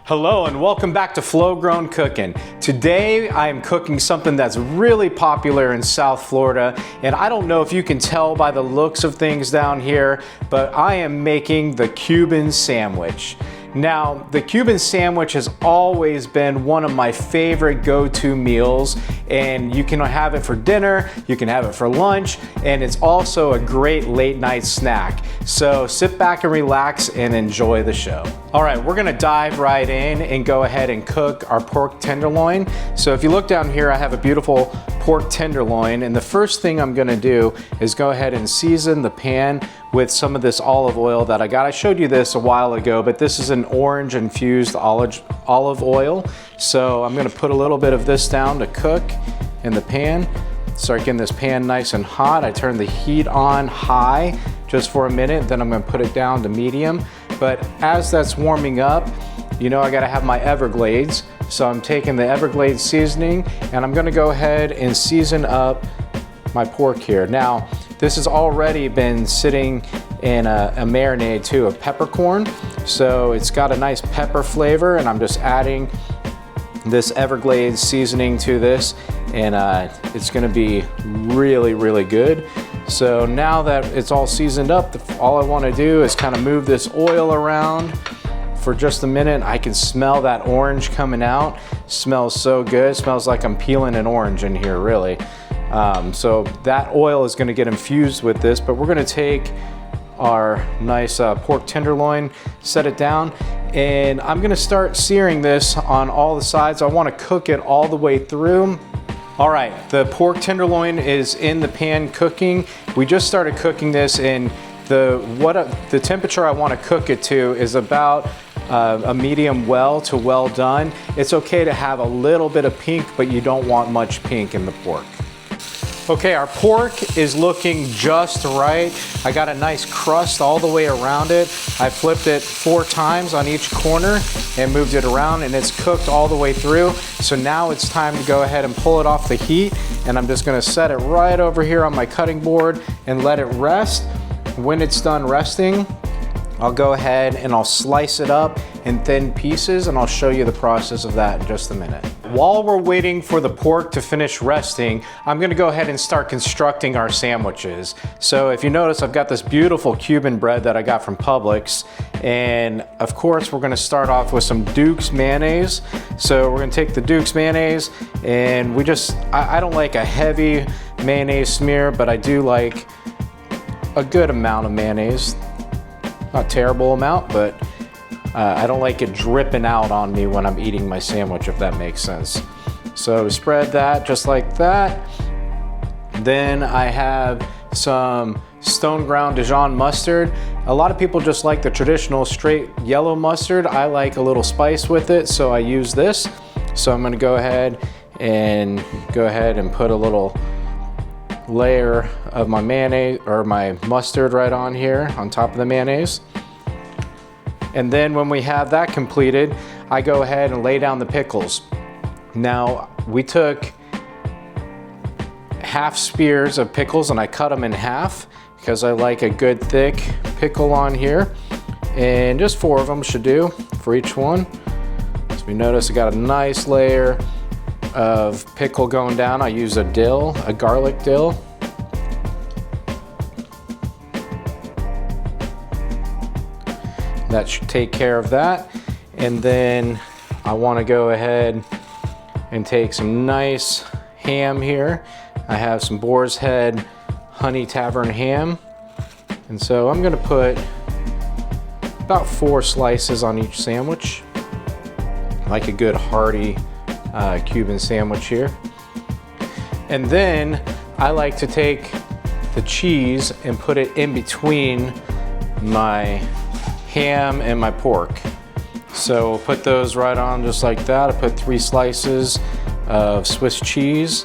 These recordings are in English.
Hello and welcome back to Flow Grown Cooking. Today I am cooking something that's really popular in South Florida, and I don't know if you can tell by the looks of things down here, but I am making the Cuban sandwich. Now, the Cuban sandwich has always been one of my favorite go-to meals, and you can have it for dinner, you can have it for lunch, and it's also a great late night snack. So sit back and relax and enjoy the show. All right, we're gonna dive right in and go ahead and cook our pork tenderloin. So if you look down here, I have a beautiful pork tenderloin, and the first thing I'm gonna do is go ahead and season the pan with some of this olive oil that I got. I showed you this a while ago, but this is an orange infused olive oil. So I'm gonna put a little bit of this down to cook in the pan. Start getting this pan nice and hot. I turn the heat on high just for a minute, then I'm gonna put it down to medium. But as that's warming up, you know I gotta have my Everglades. So I'm taking the Everglades seasoning and I'm gonna go ahead and season up my pork here. Now, this has already been sitting in a marinade too of peppercorn. So it's got a nice pepper flavor, and I'm just adding this Everglades seasoning to this, and it's gonna be really, really good. So now that it's all seasoned up, all I wanna do is kind of move this oil around for just a minute. I can smell that orange coming out. Smells so good. Smells like I'm peeling an orange in here, really. So that oil is gonna get infused with this, but we're gonna take our nice pork tenderloin, set it down, and I'm gonna start searing this on all the sides. I wanna cook it all the way through. All right, the pork tenderloin is in the pan cooking. We just started cooking this, and the temperature I wanna cook it to is about a medium well to well done. It's okay to have a little bit of pink, but you don't want much pink in the pork. Okay, our pork is looking just right. I got a nice crust all the way around it. I flipped it 4 times on each corner and moved it around, and it's cooked all the way through. So now it's time to go ahead and pull it off the heat, and I'm just gonna set it right over here on my cutting board and let it rest. When it's done resting, I'll go ahead and I'll slice it up in thin pieces, and I'll show you the process of that in just a minute. While we're waiting for the pork to finish resting, I'm gonna go ahead and start constructing our sandwiches. So if you notice, I've got this beautiful Cuban bread that I got from Publix, and of course we're gonna start off with some Duke's mayonnaise. So we're gonna take the Duke's mayonnaise, and I don't like a heavy mayonnaise smear, but I do like a good amount of mayonnaise. Not a terrible amount, but I don't like it dripping out on me when I'm eating my sandwich, if that makes sense. So spread that just like that. Then I have some stone ground Dijon mustard. A lot of people just like the traditional straight yellow mustard. I like a little spice with it, so I use this. So I'm gonna go ahead and put a little layer of my mayonnaise or my mustard right on here on top of the mayonnaise. And then when we have that completed, I go ahead and lay down the pickles. Now, we took half spears of pickles and I cut them in half because I like a good thick pickle on here. And just 4 of them should do for each one. So you notice I got a nice layer of pickle going down. I use a dill, a garlic dill. That should take care of that. And then I want to go ahead and take some nice ham here. I have some Boars Head honey tavern ham. And so I'm gonna put about 4 slices on each sandwich. I like a good hearty Cuban sandwich here. And then I like to take the cheese and put it in between my ham and my pork. So we'll put those right on just like that. I put 3 slices of Swiss cheese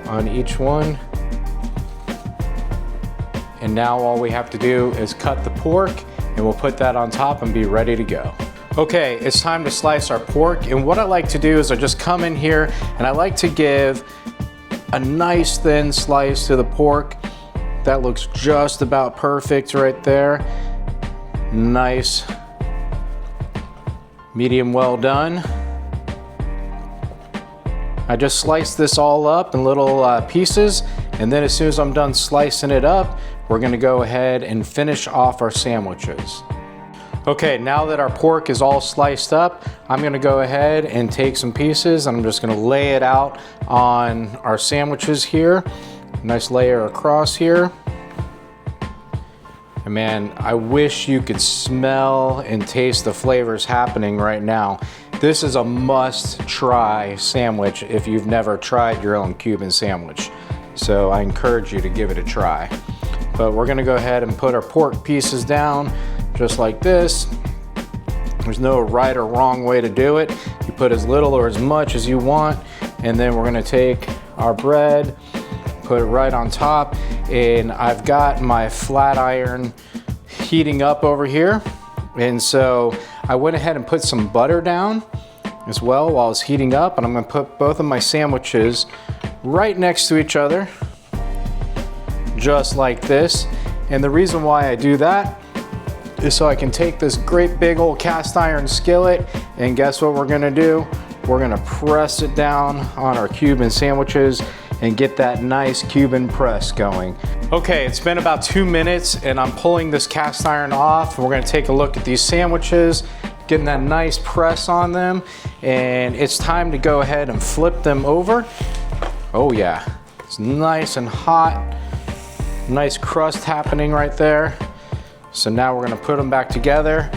on each one. And now all we have to do is cut the pork, and we'll put that on top and be ready to go. Okay, it's time to slice our pork, and what I like to do is I just come in here and I like to give a nice thin slice to the pork. That looks just about perfect right there. Nice Medium well done. I just sliced this all up in little pieces, and then as soon as I'm done slicing it up, we're gonna go ahead and finish off our sandwiches. Okay, now that our pork is all sliced up, I'm gonna go ahead and take some pieces and I'm just gonna lay it out on our sandwiches here. Nice layer across here. And man, I wish you could smell and taste the flavors happening right now. This is a must-try sandwich if you've never tried your own Cuban sandwich. So I encourage you to give it a try. But we're gonna go ahead and put our pork pieces down just like this. There's no right or wrong way to do it. You put as little or as much as you want, and then we're gonna take our bread, put it right on top, and I've got my flat iron heating up over here. And so I went ahead and put some butter down as well while it's heating up, and I'm gonna put both of my sandwiches right next to each other, just like this. And the reason why I do that is so I can take this great big old cast iron skillet, and guess what we're gonna do? We're gonna press it down on our Cuban sandwiches and get that nice Cuban press going. Okay, it's been about 2 minutes and I'm pulling this cast iron off. We're gonna take a look at these sandwiches, getting that nice press on them, and it's time to go ahead and flip them over. Oh yeah, it's nice and hot. Nice crust happening right there. So now we're gonna put them back together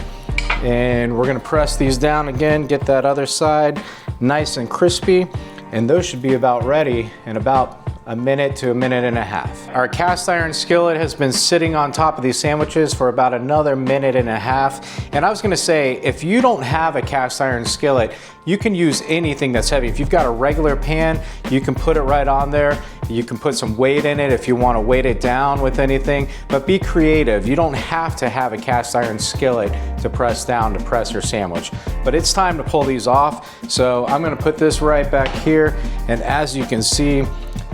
and we're gonna press these down again, get that other side nice and crispy, and those should be about ready in about a minute to a minute and a half. Our cast iron skillet has been sitting on top of these sandwiches for about another minute and a half. And I was gonna say, if you don't have a cast iron skillet, you can use anything that's heavy. If you've got a regular pan, you can put it right on there. You can put some weight in it if you want to weight it down with anything, but be creative. You don't have to have a cast iron skillet to press down to press your sandwich. But it's time to pull these off. So I'm gonna put this right back here, and as you can see,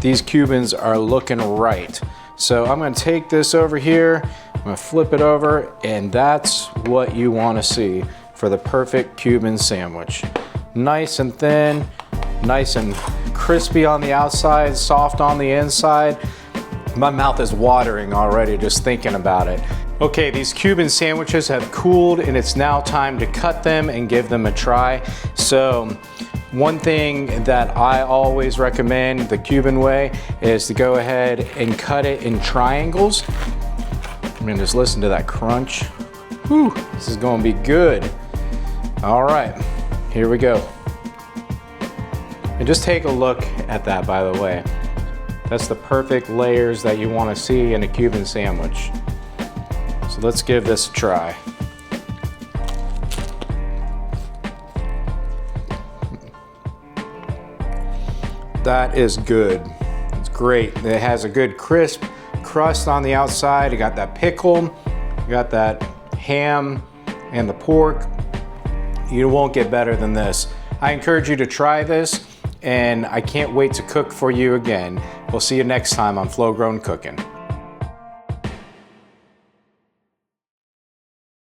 these Cubans are looking right. So I'm gonna take this over here, I'm gonna flip it over, and that's what you wanna see for the perfect Cuban sandwich. Nice and thin, nice and crispy on the outside, soft on the inside. My mouth is watering already just thinking about it. Okay, these Cuban sandwiches have cooled and it's now time to cut them and give them a try. So one thing that I always recommend the Cuban way is to go ahead and cut it in triangles. I mean, just listen to that crunch. Whew, this is gonna be good. All right, here we go. And just take a look at that, by the way. That's the perfect layers that you wanna see in a Cuban sandwich. So let's give this a try. That is good. It's great. It has a good crisp crust on the outside. You got that pickle, you got that ham and the pork. You won't get better than this. I encourage you to try this, and I can't wait to cook for you again. We'll see you next time on Flow Grown Cooking.